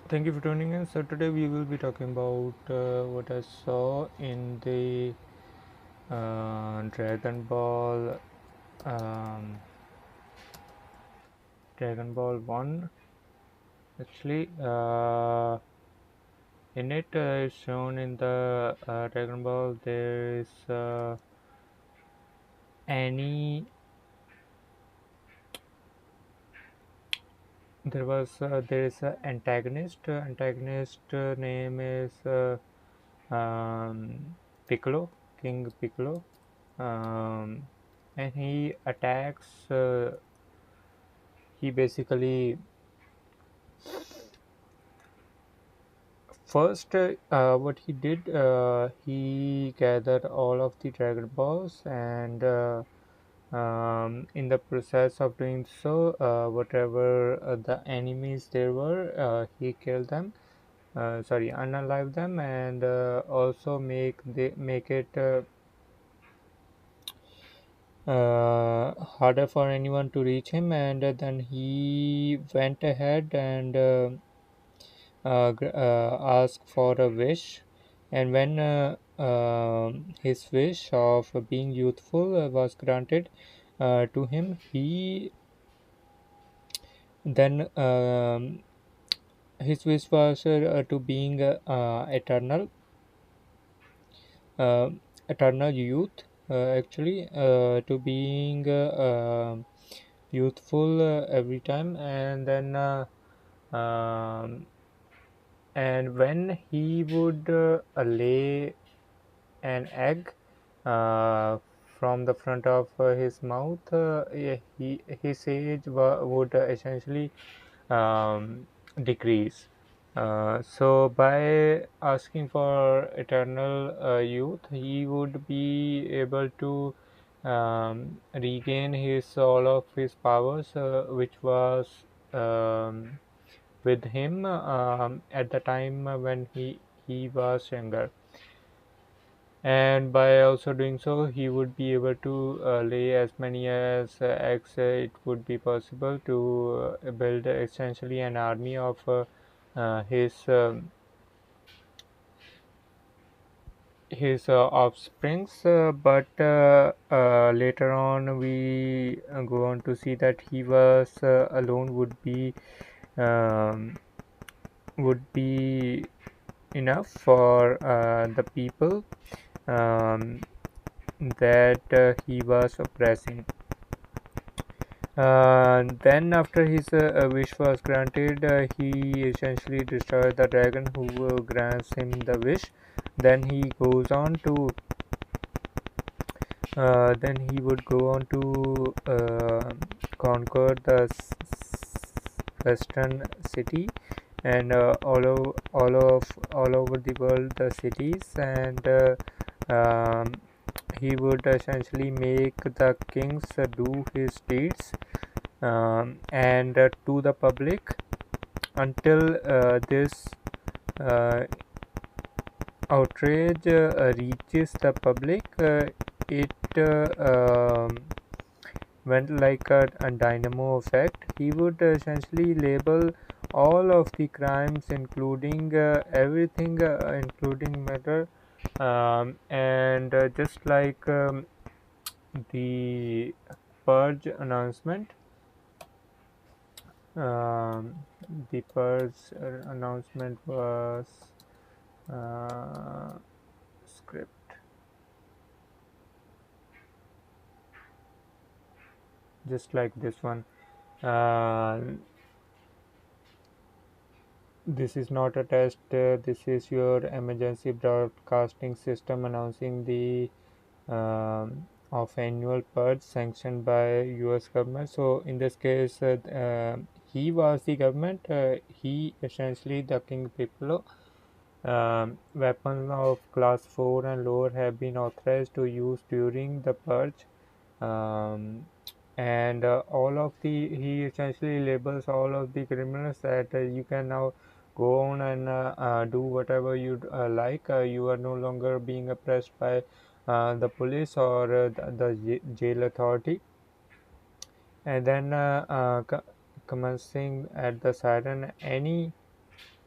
Thank you for tuning in. So today we will be talking about what I saw in the Dragon Ball, um, Dragon Ball One. Actually, in it is shown in the Dragon Ball. There is any. There is a antagonist. Antagonist name is Piccolo, King Piccolo. um, and he attacks. He basically first what he did. He gathered all of the Dragon Balls, and in the process of doing so, whatever the enemies there were, he killed them. Sorry, unalive them, and also make it. Harder for anyone to reach him, and then he went ahead and asked for a wish. And when his wish of being youthful was granted to him, he then his wish was to being uh, eternal youth, actually, to being youthful every time. And then and when he would lay an egg uh, from the front of his mouth, his age would essentially decrease. So by asking for eternal youth, he would be able to regain his all of his powers, which was with him at the time when he was younger. And by also doing so, he would be able to lay as many as eggs it would be possible to build essentially an army of his offsprings. But later on, we go on to see that he was alone um, would be enough for the people that he was oppressing. Then, after his wish was granted, he essentially destroys the dragon who grants him the wish. Then he goes on to. Then he would go on to conquer the western city, and all over the world the cities, and he would essentially make the kings do his deeds, and to the public until this uh, outrage reaches the public. It went like a dynamo effect. He would essentially label all of the crimes, including everything, including murder, and just like the purge announcement. Um, the purge announcement was uh, script, just like this one. Uh, this is not a test. This is your emergency broadcasting system announcing the of annual purge sanctioned by U.S. government. So in this case, he was the government. He essentially the King Piccolo. Weapons of class 4 and lower have been authorized to use during the purge. Um, and all of the he essentially labels all of the criminals that you can now go on and do whatever you like. You are no longer being oppressed by the police or the jail authority. And then commencing at the siren, any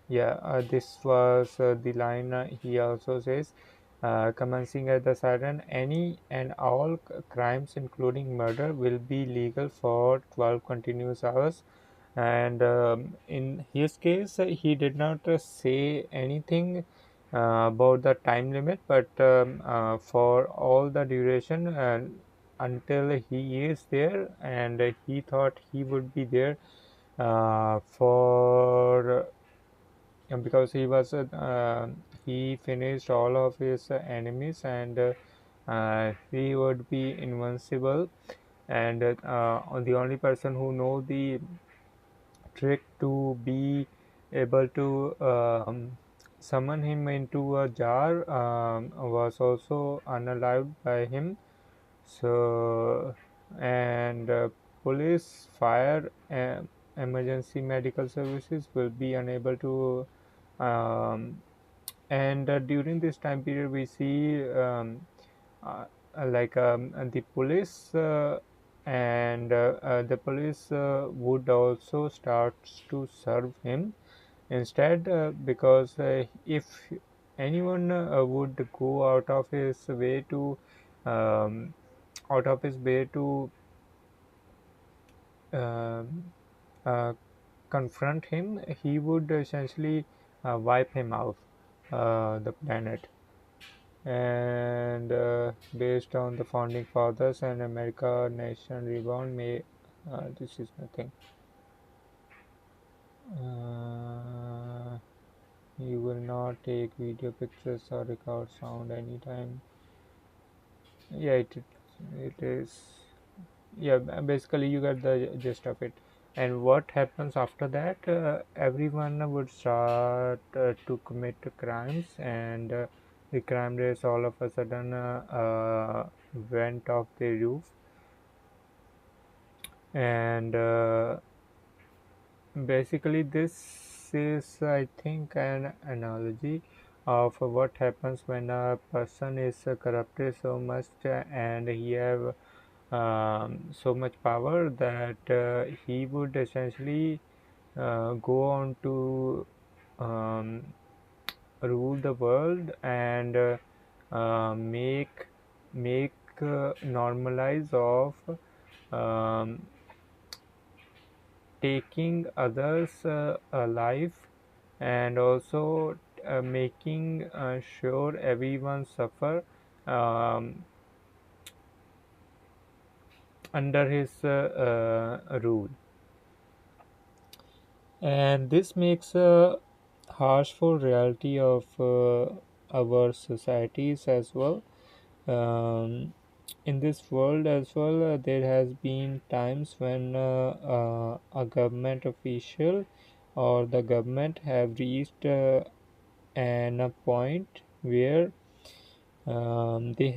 Yeah, this was the line he also says. Commencing at the sudden, any and all crimes, including murder, will be legal for 12 continuous hours. And in his case, he did not say anything about the time limit, but for all the duration until he is there, and he thought he would be there for because he finished all of his enemies, and he would be invincible, and the only person who know the trick to be able to summon him into a jar was also unalived by him. So, and police, fire, emergency medical services will be unable to um, and during this time period we see uh, the police and the police would also start to serve him instead, because if anyone would go um, out of his way to um, uh, confront him, he would essentially wipe him out the planet. And based on the founding fathers and America nation rebound may this is nothing. Uh, you will not take video pictures or record sound anytime. Yeah, it is. Yeah, basically you get the gist of it. And what happens after that, everyone would start to commit crimes, and the crime rates all of a sudden went off the roof. And basically this is, I think, an analogy of what happens when a person is corrupted so much, and he have so much power that he would essentially go on to um, rule the world, and make normalize of um, taking others alive, and also making sure everyone suffer um, under his rule. And this makes a harshful reality of our societies as well. Um, in this world as well, there has been times when a government official or the government have reached a point where they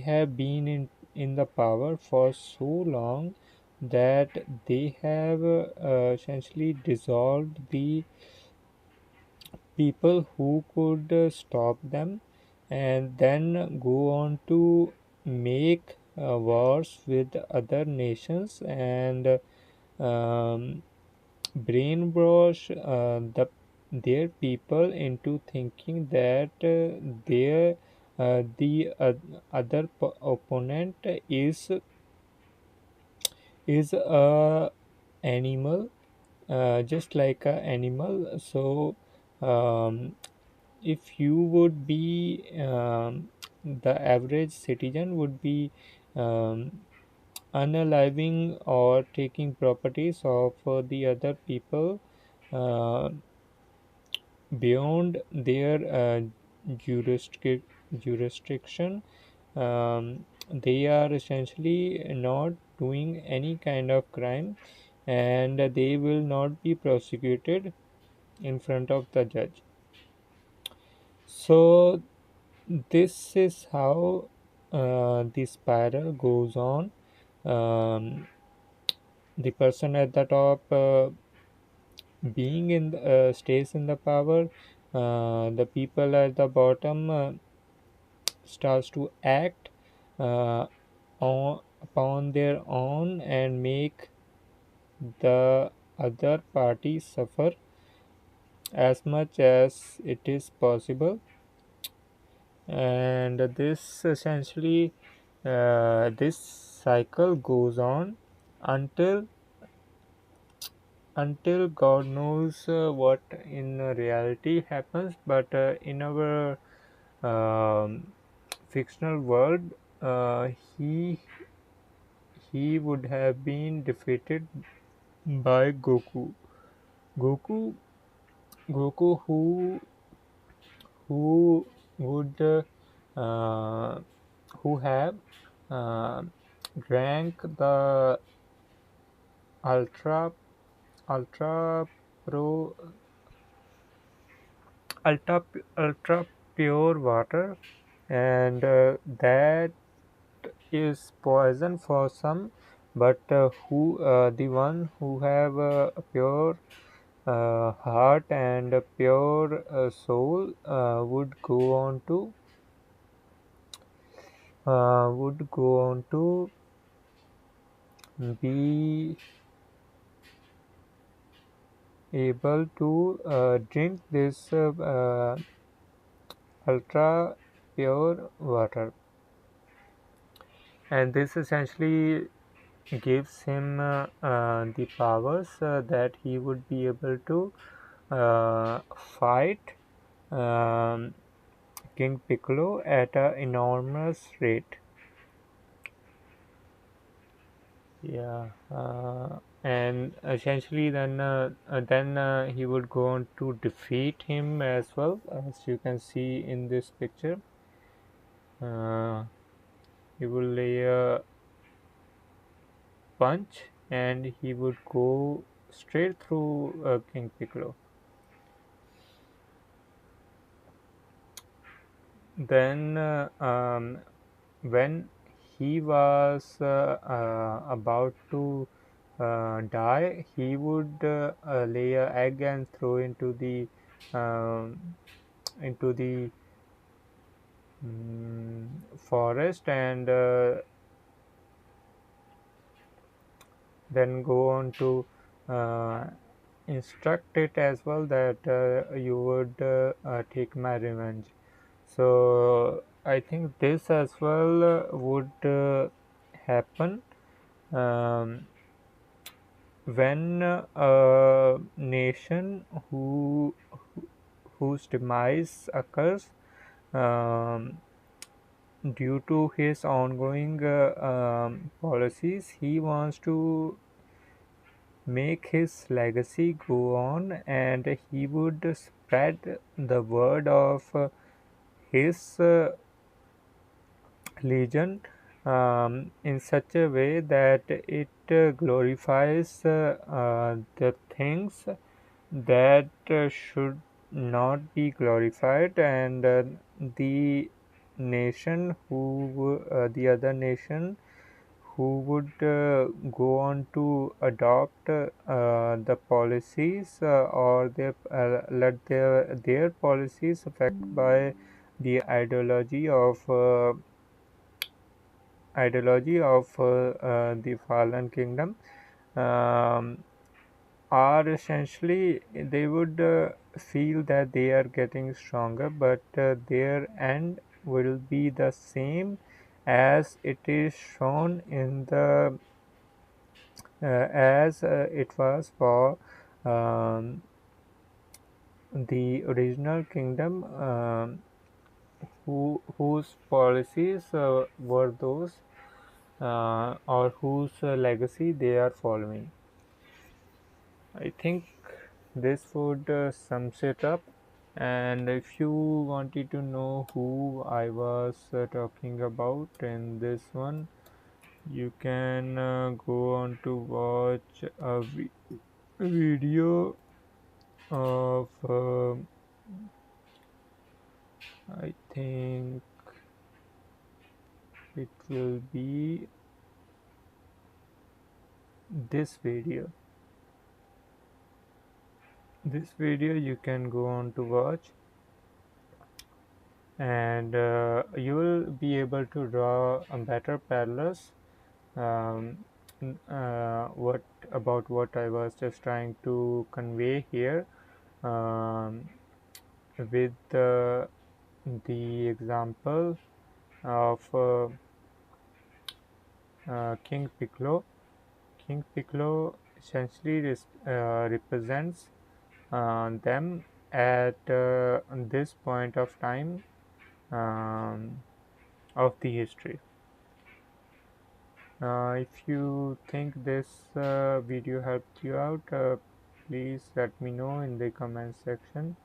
have been in the power for so long that they have essentially dissolved the people who could stop them, and then go on to make wars with other nations, and um, brainwash their people into thinking that the other opponent is a animal, just like a animal. So um, if you would be the average citizen would be um, unaliving or taking properties of the other people uh, beyond their jurisdiction. They are essentially not doing any kind of crime, and they will not be prosecuted in front of the judge. So this is how the spiral goes on. Um, the person at the top being stays in the power. The people at the bottom starts to act upon their own and make the other party suffer as much as it is possible. And this essentially this cycle goes on until God knows what in reality happens. But in our um, fictional world, uh, he he would have been defeated by Goku. Goku, Goku, who would who have uh, drank the ultra ultra pro ultra ultra pure water, and that is poison for some, but who the one who have a pure heart and a pure soul would go on to be able to drink this ultra pure water, and this essentially gives him the powers that he would be able to fight um, King Piccolo at an enormous rate. Yeah, and essentially then he would go on to defeat him as well, as you can see in this picture. Uh, he will lay a punch and he would go straight through King Piccolo. Then, when he was about to die, he would lay a egg and throw um, into the forest, and then go on to uh, instruct it as well that you would take my revenge. So I think this as well would happen um, when a nation whose demise occurs um, due to his ongoing policies. He wants to make his legacy go on, and he would spread the word of his legion in such a way that it glorifies the things that should not be glorified, and the other nation who would go on to adopt the policies or let their policies affected by the ideology of the fallen kingdom, um, are essentially they would feel that they are getting stronger, but their end will be the same as it is shown in the as it was for um, the original kingdom, whose policies were those or whose legacy they are following. I think this would sums it up. And if you wanted to know who I was talking about in this one, you can go on to watch a video of I think it will be this video. This video you can go on to watch, and you will be able to draw a better parallels um, what about what I was just trying to convey here, um, with the example of King Piccolo. King Piccolo essentially represents them at this point of time um, of the history. If you think this video helped you out, please let me know in the comment section.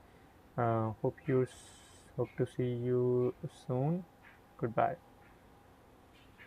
Hope to see you soon. Goodbye.